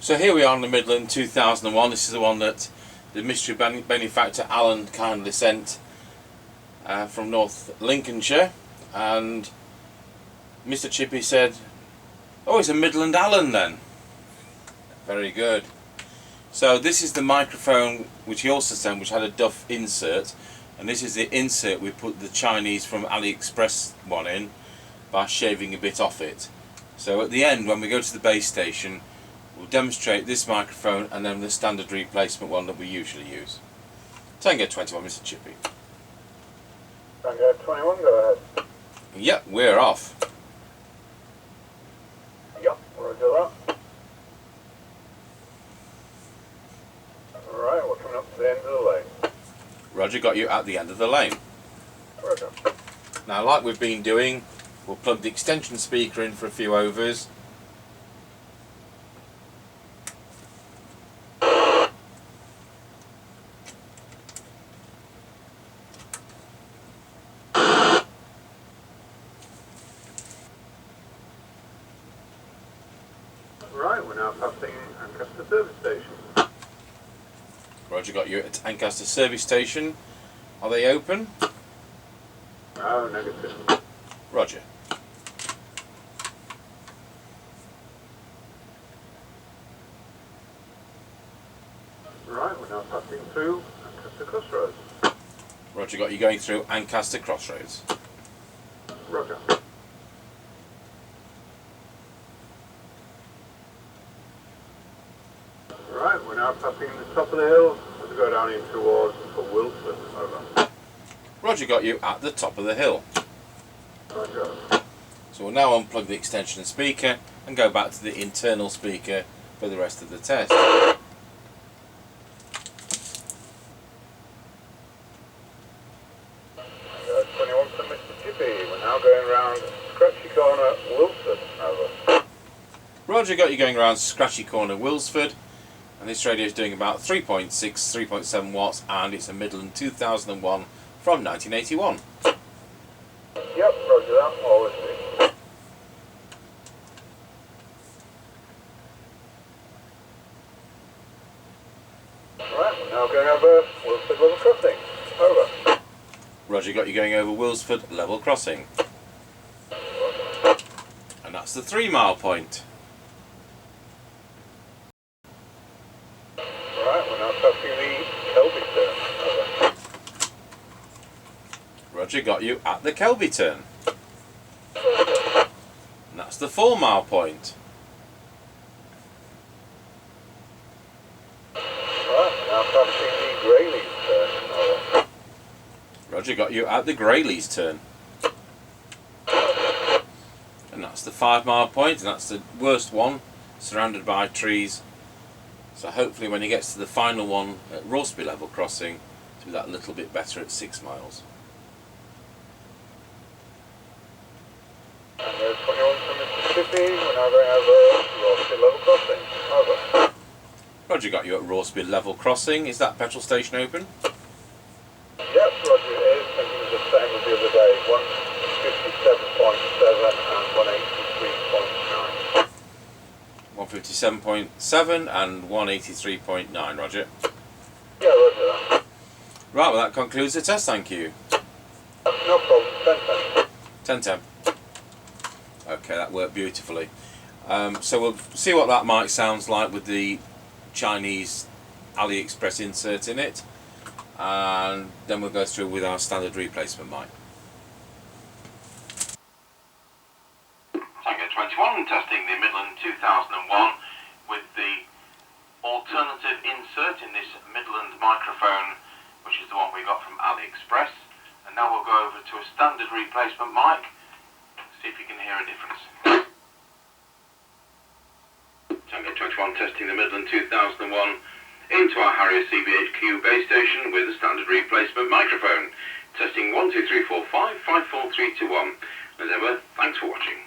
So here we are on the Midland 2001. This is the one that the mystery benefactor Alan kindly sent from North Lincolnshire, and Mr. Chippie said, "Oh, it's a Midland Alan then." Very good. So this is the microphone which he also sent, which had a Duff insert, and this is the insert we put the Chinese from AliExpress one in by shaving a bit off it. So at the end, when we go to the base station, we'll demonstrate this microphone and then the standard replacement one that we usually use. Tango 21, Mr. Chippie. Tango 21, go ahead. Yep, we're off. Yep, we'll do that. Alright, we're coming up to the end of the lane. Roger, got you at the end of the lane. Roger. Now, like we've been doing, we'll plug the extension speaker in for a few overs. Right, we're now passing Ancaster service station. Roger, got you at Ancaster service station. Are they open? Oh, negative. Roger. Right, we're now passing through Ancaster Crossroads. Roger, got you going through Ancaster Crossroads. Roger. Right, we're now passing the top of the hill as we go down in towards Wilson. Over. Roger, got you at the top of the hill. Roger. So we'll now unplug the extension speaker and go back to the internal speaker for the rest of the test. 21 from Mr. Chippie. We're now going round Scratchy Corner, Wilson. Over. Roger, got you going around Scratchy Corner, Wilsford, and this radio is doing about 3.6, 3.7 watts, and it's a Midland 2001 from 1981. Yep, roger that. All listening. Right, we're now going over Wilson Level Crossing. Over. Roger, got you going over Wilsford level crossing. And that's the 3 mile point. Right, we're now passing the Kelby turn. Over. Roger, got you at the Kelby turn. And that's the 4 mile point. Right, we're now passing the Grayleys turn. Over. Roger, got you at the Grayleys turn. And that's the 5 mile point, and that's the worst one, surrounded by trees. So hopefully when he gets to the final one at Rawsby level crossing, to be that little bit better at 6 miles. And there's 21 from Mississippi. We're now going over Rawsby Level Crossing. Over. Roger, got you at Rawsby level crossing. Is that petrol station open? Yep, Roger it is. Thinking of the same as the other day. 157.7 and 183.9. 157.7 and 183.9, Roger. Yeah, roger that. Right, well that concludes the test, thank you. No problem. 10-10. Okay, that worked beautifully. So we'll see what that mic sounds like with the Chinese AliExpress insert in it, and then we'll go through with our standard replacement mic. Tango 21, testing the Midland 2001 with the alternative insert in this Midland microphone, which is the one we got from AliExpress. And now we'll go over to a standard replacement mic, see if you can hear a difference. Tango 21 testing the Midland 2001 into our Harrier CBHQ base station with a standard replacement microphone. Testing 1 2 3 4 5 5 4 3 2 1. As ever, thanks for watching.